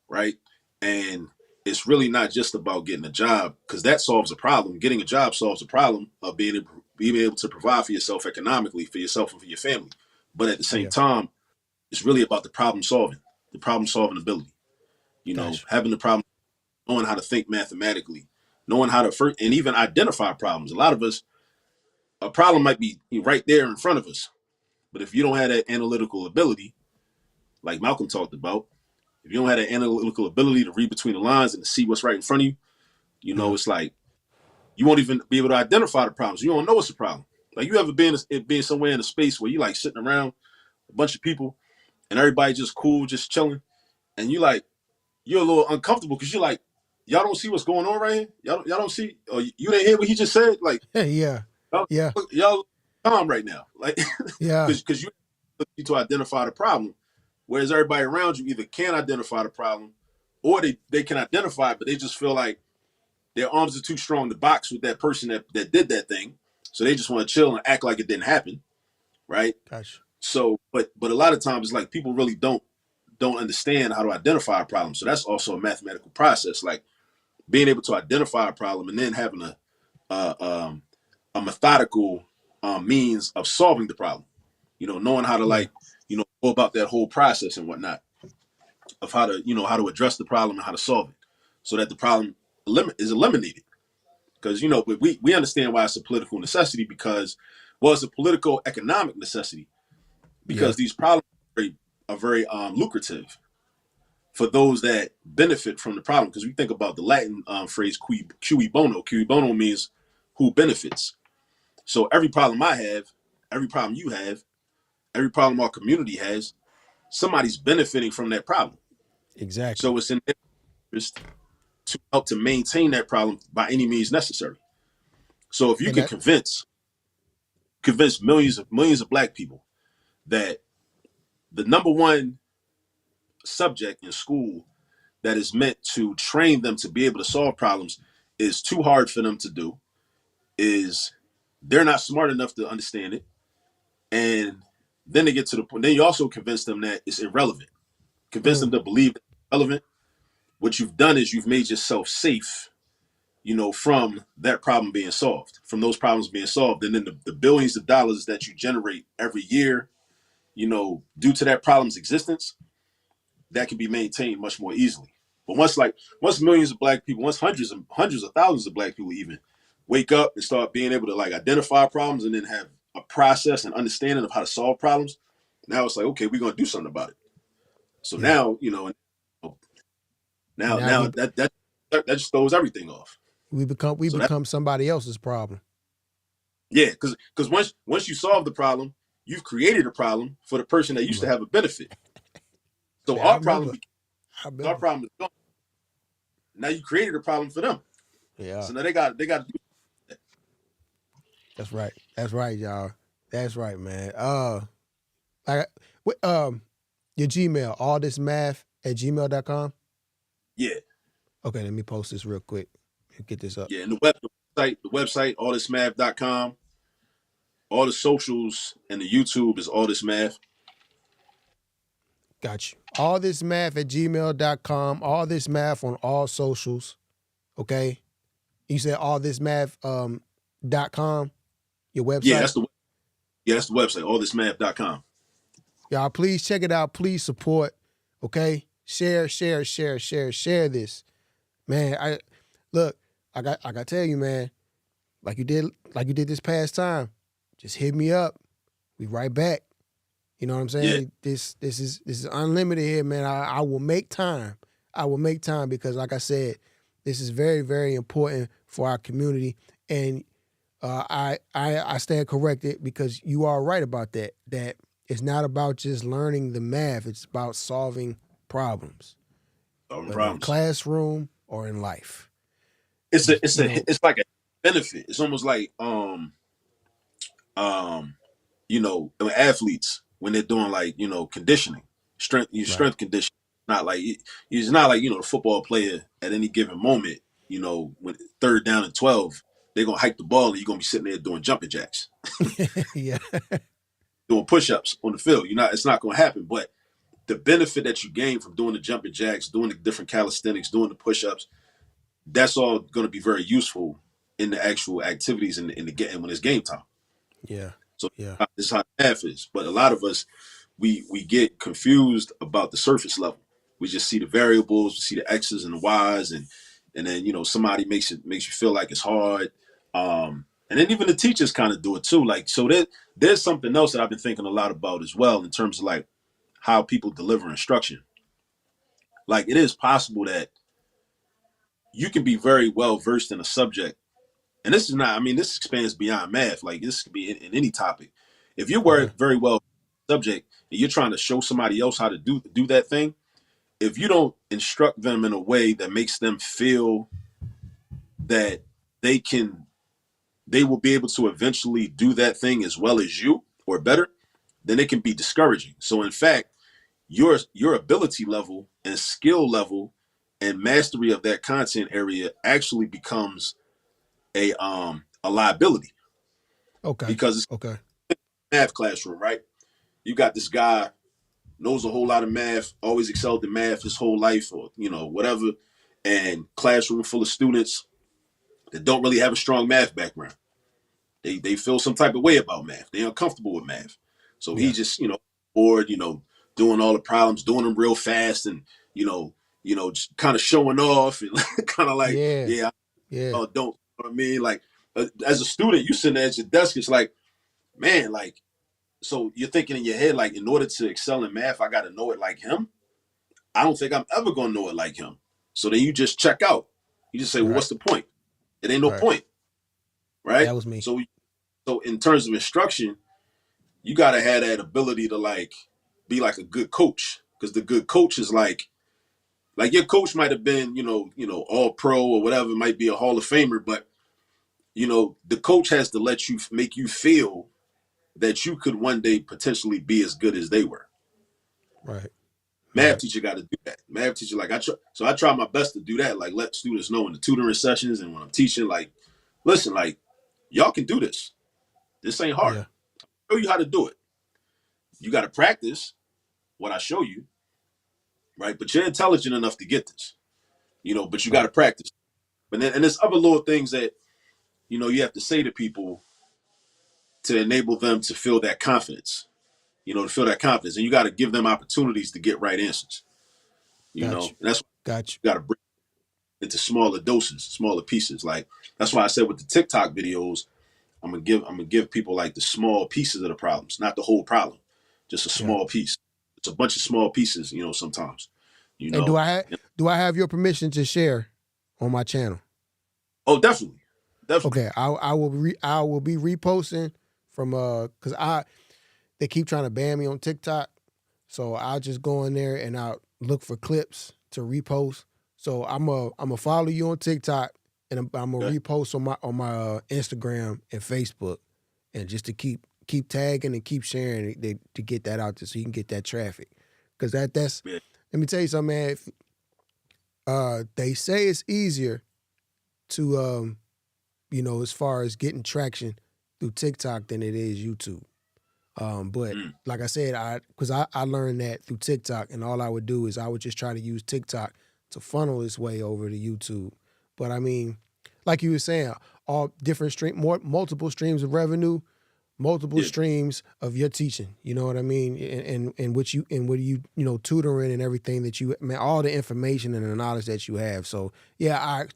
Right? And it's really not just about getting a job, because that solves a problem. Getting a job solves a problem of being able to provide for yourself economically, for yourself and for your family. But at the same time, it's really about the problem solving ability. Having the problem, knowing how to think mathematically, knowing how to first, and even identify problems. A lot of us, a problem might be right there in front of us, but if you don't have that analytical ability, like Malcolm talked about, if you don't have that analytical ability to read between the lines and to see what's right in front of you, it's like you won't even be able to identify the problems. You don't know it's a problem. Like, you ever been somewhere in a space where you like sitting around a bunch of people and everybody just cool, just chilling, and you're a little uncomfortable because you're like, y'all don't see what's going on right here. Y'all don't see, or you didn't hear what he just said. Like, y'all calm right now. Like, because you need to identify the problem. Whereas everybody around you either can't identify the problem, or they can identify it, but they just feel like their arms are too strong to box with that person that did that thing. So they just want to chill and act like it didn't happen. Right? Gotcha. So, but a lot of times it's like people really don't understand how to identify a problem. So that's also a mathematical process, like being able to identify a problem and then having a methodical means of solving the problem. Knowing how to go about that whole process and whatnot of how to address the problem and how to solve it, so that the problem is eliminated. Because we understand why it's a political necessity, because it's a political economic necessity, because these problems are very lucrative for those that benefit from the problem. Because we think about the Latin phrase cui bono. Cui bono means who benefits. So every problem I have, every problem you have, every problem our community has, somebody's benefiting from that problem. Exactly. So it's in their interest to help to maintain that problem by any means necessary. So if you can convince millions of Black people that the number one subject in school that is meant to train them to be able to solve problems is too hard for them to do, is they're not smart enough to understand it, and then they get to the point, then you also convince them that it's irrelevant. Convince them to believe it's irrelevant. What you've done is you've made yourself safe, from that problem being solved, from those problems being solved. And then the billions of dollars that you generate every year, due to that problem's existence, that can be maintained much more easily. But once millions of Black people, once hundreds of thousands of Black people even wake up and start being able to identify problems and then have a process and understanding of how to solve problems, now it's like, okay, we're going to do something about it. So now, that just throws everything off. We become somebody else's problem. Yeah, because once you solve the problem, you've created a problem for the person that used to have a benefit. So our problem is gone. Now you created a problem for them. Yeah. So now they got to do that. That's right. That's right, y'all. That's right, man. Your Gmail, allthismath@gmail.com. Yeah. Okay, let me post this real quick. Get this up. Yeah, and the website, allthismath.com. All the socials and the YouTube is All This Math. Got you. allthismath@gmail.com. All This Math on all socials. Okay. You said allthismath.com, your website? Yeah, that's the website, allthismath.com. Y'all, please check it out. Please support. Okay. Share this. Man, I gotta tell you, man, like you did this past time. Just hit me up. We right back. You know what I'm saying? Yeah. This is unlimited here, man. I will make time. I will make time because, like I said, this is very, very important for our community. And I stand corrected because you are right about that. That it's not about just learning the math. It's about solving problems. In the classroom or in life. It's like a benefit. It's almost like athletes when they're doing like, conditioning, Right. strength conditioning. Not like it's not like, the football player at any given moment, when third down and 12, they're gonna hike the ball and you're gonna be sitting there doing jumping jacks, Yeah. doing push-ups on the field. It's not gonna happen. But the benefit that you gain from doing the jumping jacks, doing the different calisthenics, doing the push-ups, that's all gonna be very useful in the actual activities in the game when it's game time. Yeah. So Yeah. this is how math is. But a lot of us, we get confused about the surface level. We just see the variables, we see the X's and the Y's, and then somebody makes you feel like it's hard. And then even the teachers kind of do it too. Like, so there's something else that I've been thinking a lot about as well in terms of like how people deliver instruction. Like, it is possible that you can be very well versed in a subject. And this is not, I mean, this expands beyond math. Like, this could be in any topic. If you were Okay. very well subject and you're trying to show somebody else how to do that thing, if you don't instruct them in a way that makes them feel that they will be able to eventually do that thing as well as you or better, then it can be discouraging. So in fact, your ability level and skill level and mastery of that content area actually becomes a liability, Okay. because it's Okay. a math classroom, right? You got this guy knows a whole lot of math, always excelled in math his whole life, or whatever, and classroom full of students that don't really have a strong math background. They feel some type of way about math. They're uncomfortable with math. So Yeah. he just, bored, doing all the problems, doing them real fast, and just kind of showing off and kind of like, Yeah. yeah, Yeah. don't, you know what I mean? Like, as a student, you sitting there at your desk, it's like, man, like, so you're thinking in your head, like, in order to excel in math, I got to know it like him. I don't think I'm ever going to know it like him. So then you just check out. You just say, well, Right. what's the point? It ain't no Right. point, right? That was me. So in terms of instruction, you got to have that ability to like be like a good coach, because the good coach is like your coach might have been, all pro or whatever, might be a Hall of Famer, but the coach has to make you feel that you could one day potentially be as good as they were. Right. Math Right. teacher got to do that. Math teacher, like, I try my best to do that. Like, let students know in the tutoring sessions and when I'm teaching, like, listen, like, y'all can do this. This ain't hard. Yeah. I'll show you how to do it. You got to practice what I show you, right? But you're intelligent enough to get this, but you got to practice. But then, and there's other little things that, you have to say to people to enable them to feel that confidence, to feel that confidence. And you got to give them opportunities to get right answers, Got you. and that's what Got you. you got to break into smaller doses, smaller pieces. Like, that's why I said with the TikTok videos, I'm gonna give people like the small pieces of the problems, not the whole problem, just a Yeah. small piece. It's a bunch of small pieces, sometimes. And do I have your permission to share on my channel? Oh, definitely. Definitely. Okay, I will be reposting from because they keep trying to ban me on TikTok, so I'll just go in there and I'll look for clips to repost. So I'm a follow you on TikTok, and I'm gonna Okay. repost on my Instagram and Facebook, and just to keep tagging and keep sharing it, to get that out there so you can get that traffic. Because that's Yeah. let me tell you something, man. They say it's easier to as far as getting traction through TikTok than it is YouTube. But like I said, I learned that through TikTok, and all I would do is I would just try to use TikTok to funnel its way over to YouTube. But I mean, like you were saying, all different multiple streams of revenue, multiple Yeah. streams of your teaching. You know what I mean? And what you tutoring and everything that all the information and the knowledge that you have. So yeah, I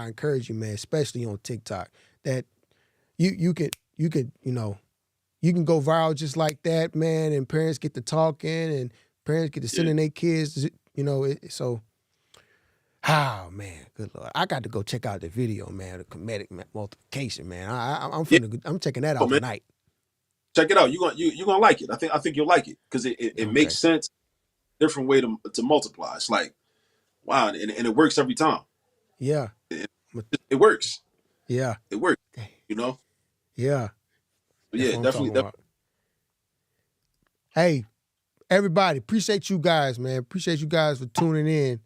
encourage you, man, especially on TikTok, that you can go viral just like that, man, and parents get to talking and parents get to sending their kids, so. Oh man, good Lord! I got to go check out the video, man. The comedic multiplication, man. I'm checking that out man. tonight. Check it out. You're gonna like it. I think you'll like it, because it Okay. makes sense. Different way to multiply. It's like, wow, and it works every time. Yeah, It works. yeah, It works. You know. yeah. But That's yeah, what I'm definitely. talking about. Hey, everybody, appreciate you guys, man. Appreciate you guys for tuning in.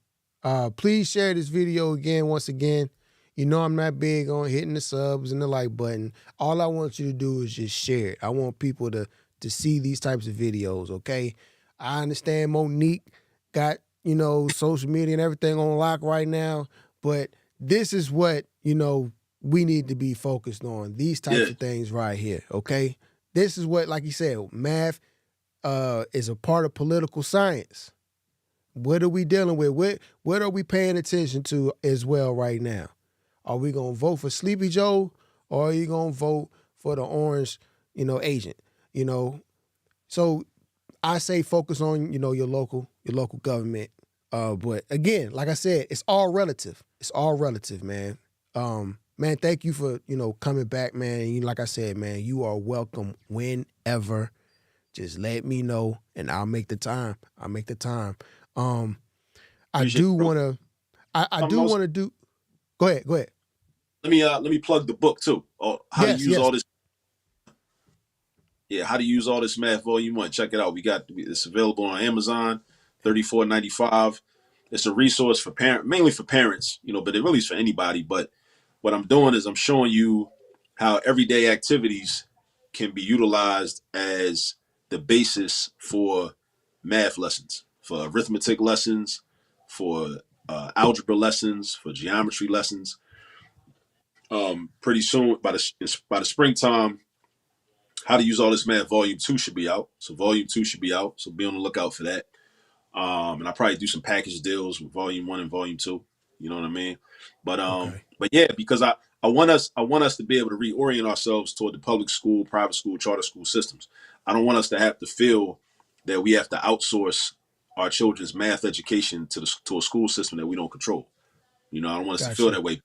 Please share this video again, once again. You know I'm not big on hitting the subs and the like button. All I want you to do is just share it. I want people to see these types of videos, okay? I understand Monique got, social media and everything on lock right now, but this is what, we need to be focused on. These types of things right here, okay? This is what, like you said, math is a part of political science. What are we dealing with? What are we paying attention to as well right now? Are we going to vote for Sleepy Joe, or are you going to vote for the orange, agent? So I say focus on, your local government. But again, like I said, it's all relative. It's all relative, man. Man, thank you for, coming back, man. And like I said, man, you are welcome whenever. Just let me know, and I'll make the time. I do want to. I do want to do. Go ahead. Let me plug the book too. How to use all this. Yeah, how to use all this math, volume 1. Check it out. It's available on Amazon, $34.95. It's a resource for mainly for parents, but it really is for anybody. But what I'm doing is I'm showing you how everyday activities can be utilized as the basis for math lessons, for arithmetic lessons, for algebra lessons, for geometry lessons. Pretty soon, by the springtime, how to use all this math volume 2 should be out. So volume 2 should be out. So be on the lookout for that. And I'll probably do some package deals with volume 1 and volume 2. You know what I mean? But but yeah, because I want us to be able to reorient ourselves toward the public school, private school, charter school systems. I don't want us to have to feel that we have to outsource our children's math education to a school system that we don't control. I don't want us to feel that way.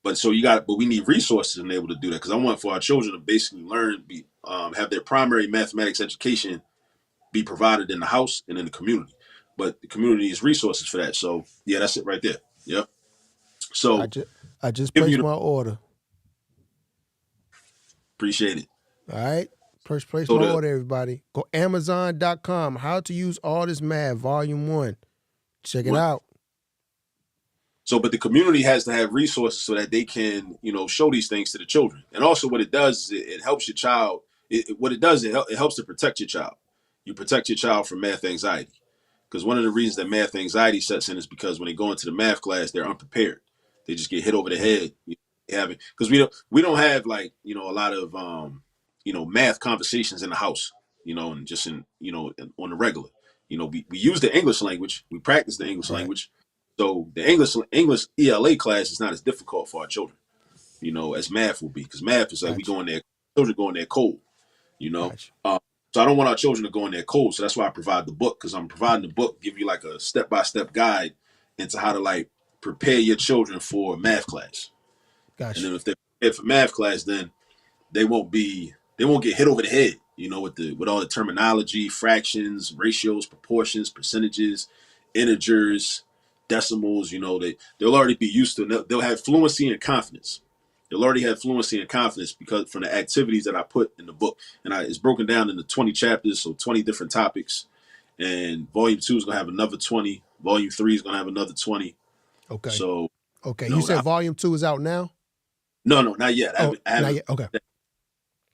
But we need resources to be able to do that, because I want for our children to basically learn, have their primary mathematics education be provided in the house and in the community. But the community needs resources for that. So yeah, that's it right there. Yep. So I just placed my order. Appreciate it. All right. Place my order, everybody. Go Amazon.com. How to use all this math, volume 1. Check it out. So, but the community has to have resources so that they can, show these things to the children. And also what it does is it helps your child. It helps to protect your child. You protect your child from math anxiety. Because one of the reasons that math anxiety sets in is because when they go into the math class, they're unprepared. They just get hit over the head. Because we don't have a lot of, math conversations in the house, and just on the regular. We use the English language. We practice the English language. So the English ELA class is not as difficult for our children, as math will be, because math is like we go in there, children go in there cold, So I don't want our children to go in there cold. So that's why I provide the book, because I'm providing the book, give you like a step-by-step guide into how to prepare your children for math class. Gotcha. And then if they're prepared for math class, then they won't get hit over the head, with all the terminology, fractions, ratios, proportions, percentages, integers, decimals. They'll already be used to. They'll have fluency and confidence. They'll already have fluency and confidence because from the activities that I put in the book, and it's broken down into 20 chapters, so 20 different topics. And volume 2 is gonna have another 20. Volume 3 is gonna have another 20. Okay. So okay, you said volume 2 is out now? No, not yet. I haven't, not yet. Okay.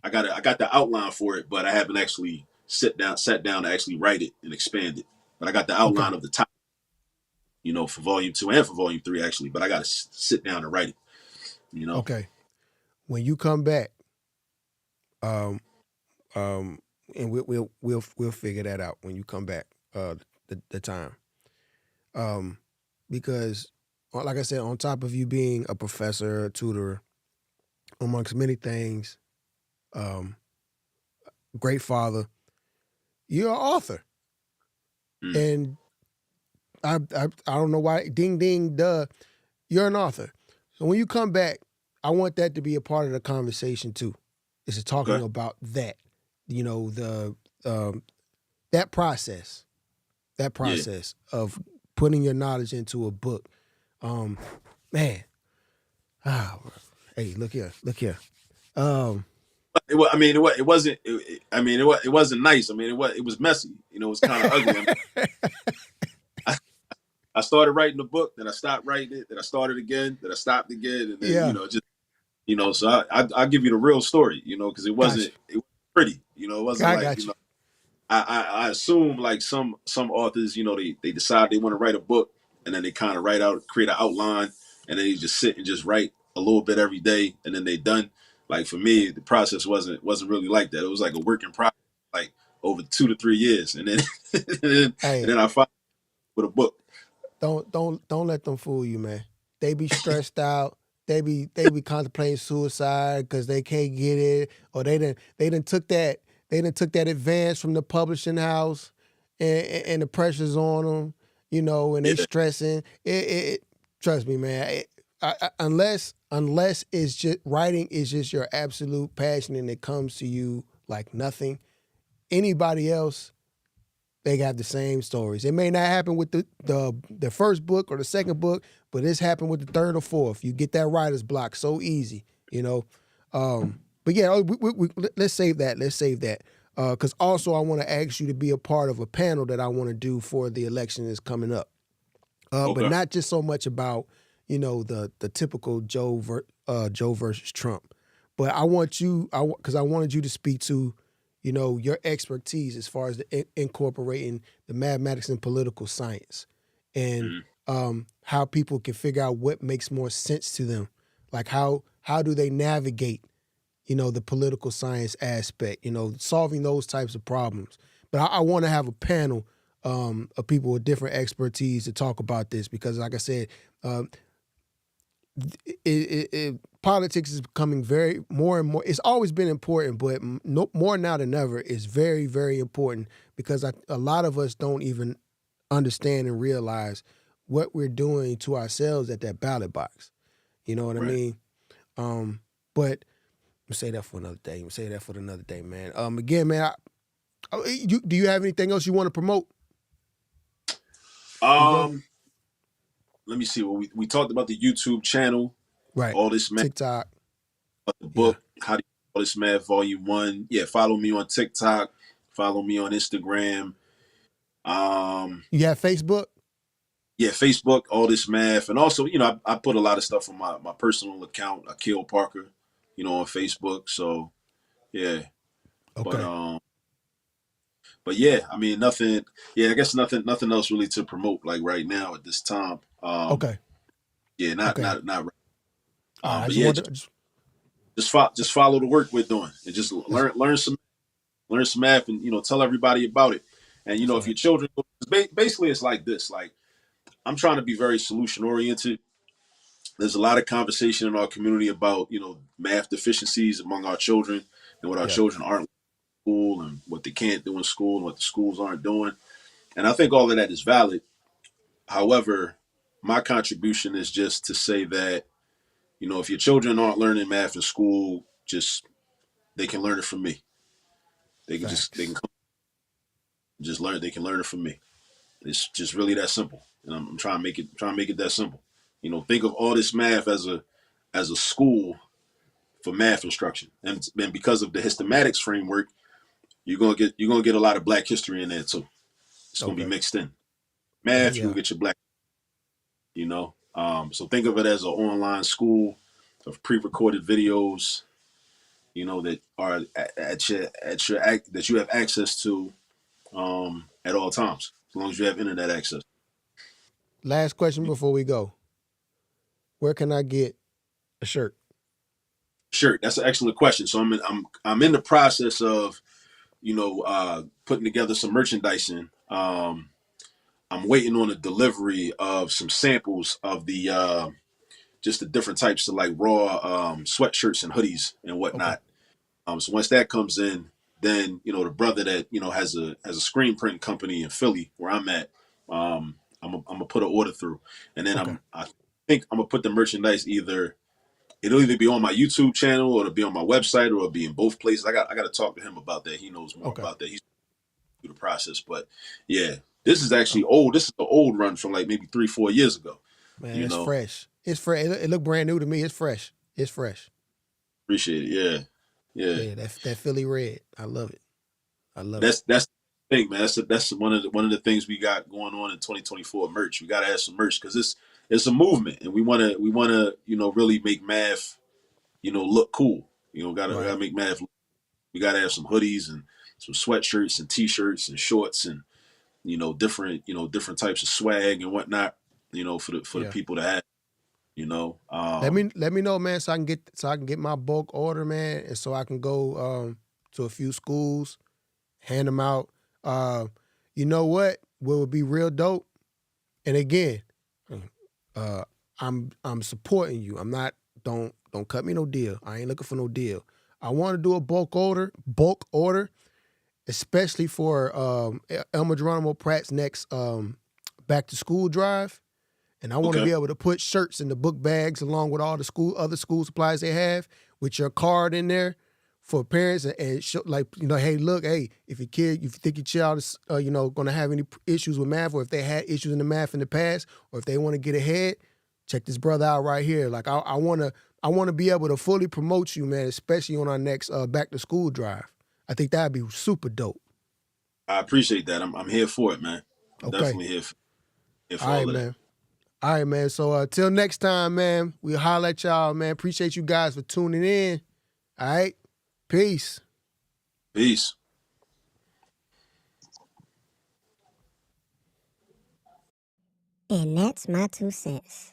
I got the outline for it, but I haven't actually sat down to actually write it and expand it. But I got the outline of the top, for volume 2 and for volume 3 actually. But I got to sit down and write it. Okay. When you come back, and we'll figure that out when you come back. The time, because like I said, on top of you being a professor, a tutor, amongst many things, great father, you're an author, and I don't know why. Ding ding duh, you're an author. So when you come back, I want that to be a part of the conversation too. Is talking about that, that process of putting your knowledge into a book. Man, hey, look here. I mean, it wasn't. It wasn't nice. I mean, it was messy. You know, it was kind of ugly. I mean, I started writing the book, then I stopped writing it, then I started again, then I stopped again, and then Yeah. just So I'll give you the real story, because it wasn't pretty. It wasn't I like got you. I assume like some authors, they decide they want to write a book, and then they kind of create an outline, and then they just sit and just write a little bit every day, and then they done. Like for me, the process wasn't really like that. It was like a work in progress, like over 2 to 3 years, and then Hey. and then I finally with a book. Don't let them fool you, man. They be stressed out. They be contemplating suicide because they can't get it, or they done took that advance from the publishing house, and the pressure's on them, and they stressing. Trust me, man. Unless it's just writing is just your absolute passion and it comes to you like nothing. Anybody else, they got the same stories. It may not happen with the first book or the second book, but it's happened with the third or fourth. You get that writer's block so easy, But yeah, let's save that. Let's save that. Because also I want to ask you to be a part of a panel that I want to do for the election that's coming up. But not just so much about, the typical Joe versus Trump. But I want you, because I wanted you to speak to, your expertise as far as incorporating the mathematics and political science, and how people can figure out what makes more sense to them. Like how do they navigate, the political science aspect, solving those types of problems. But I want to have a panel of people with different expertise to talk about this because, like I said, politics is becoming more and more. It's always been important, but more now than ever, it's very, very important because a lot of us don't even understand and realize what we're doing to ourselves at that ballot box. You know what I mean? But we'll say that for another day. We'll say that for another day, man. Again, man, do you have anything else you want to promote? Let me see. Well, we talked about the YouTube channel, right? All This Math, TikTok, the book, How to All This Math, Volume 1. Yeah, follow me on TikTok. Follow me on Instagram. You have Facebook? Yeah, Facebook, All This Math, and also, I put a lot of stuff on my personal account, Akil Parker, on Facebook. So, yeah. Okay. But yeah, I mean, nothing. Yeah, I guess nothing else really to promote like right now at this time. Okay. Yeah, not right. But yeah, just follow the work we're doing and just learn some math and tell everybody about it. And if your children, basically it's like this. Like I'm trying to be very solution oriented. There's a lot of conversation in our community about math deficiencies among our children and what our children aren't in school and what they can't do in school and what the schools aren't doing. And I think all of that is valid. However, my contribution is just to say that, if your children aren't learning math in school, they can learn it from me. They can they can learn it from me. It's just really that simple. And I'm trying to make it that simple. Think of All This Math as a school for math instruction. And because of the Histomatics framework, you're gonna get a lot of Black history in there too. It's gonna be mixed in. Math, you're gonna get your Black, so think of it as an online school of pre-recorded videos, that are that you have access to at all times, as long as you have internet access. Last question before we go. Where can I get a shirt? Shirt. That's an excellent question. So I'm in the process of, putting together some merchandising. I'm waiting on a delivery of some samples of the just the different types of like raw sweatshirts and hoodies and whatnot. So once that comes in, then the brother that has a screen print company in Philly where I'm at, I'm gonna put an order through, and then I think I'm gonna put the merchandise it'll either be on my YouTube channel or it'll be on my website or it'll be in both places. I got to talk to him about that. He knows more about that. He's through the process, but yeah, this is actually old. This is the old run from like maybe 3-4 years ago. Man, it's fresh. It's fresh. It looked brand new to me. It's fresh. It's fresh. Appreciate it. Yeah. Yeah. Yeah, that Philly red. I love it. I love it. That's the thing, man. That's one of the things we got going on in 2024 merch. We got to have some merch because it's a movement, and we want to really make math look cool. Gotta Right. make math. We got to have some hoodies and some sweatshirts and t-shirts and shorts and different types of swag and whatnot. For the Yeah. people to have. Let me know, man, so I can get my bulk order, man, and so I can go to a few schools, hand them out. You know what would be real dope? And again, uh, I'm supporting you. I'm not don't cut me no deal. I ain't looking for no deal. I want to do a bulk order, especially for Elmer Geronimo Pratt's next back to school drive. And I want to Okay. be able to put shirts in the book bags along with all the other school supplies they have with your card in there for parents and show, hey, look, hey, if you think your child is, going to have any issues with math, or if they had issues in the math in the past, or if they want to get ahead, check this brother out right here. Like I want to be able to fully promote you, man, especially on our next back to school drive. I think that'd be super dope. I appreciate that. I'm here for it, man. I'm Okay. definitely here for All right, all of that. man. All right, man. So till next time, man, we'll holler at y'all, man. Appreciate you guys for tuning in. All right. Peace. Peace. And that's my 2 cents.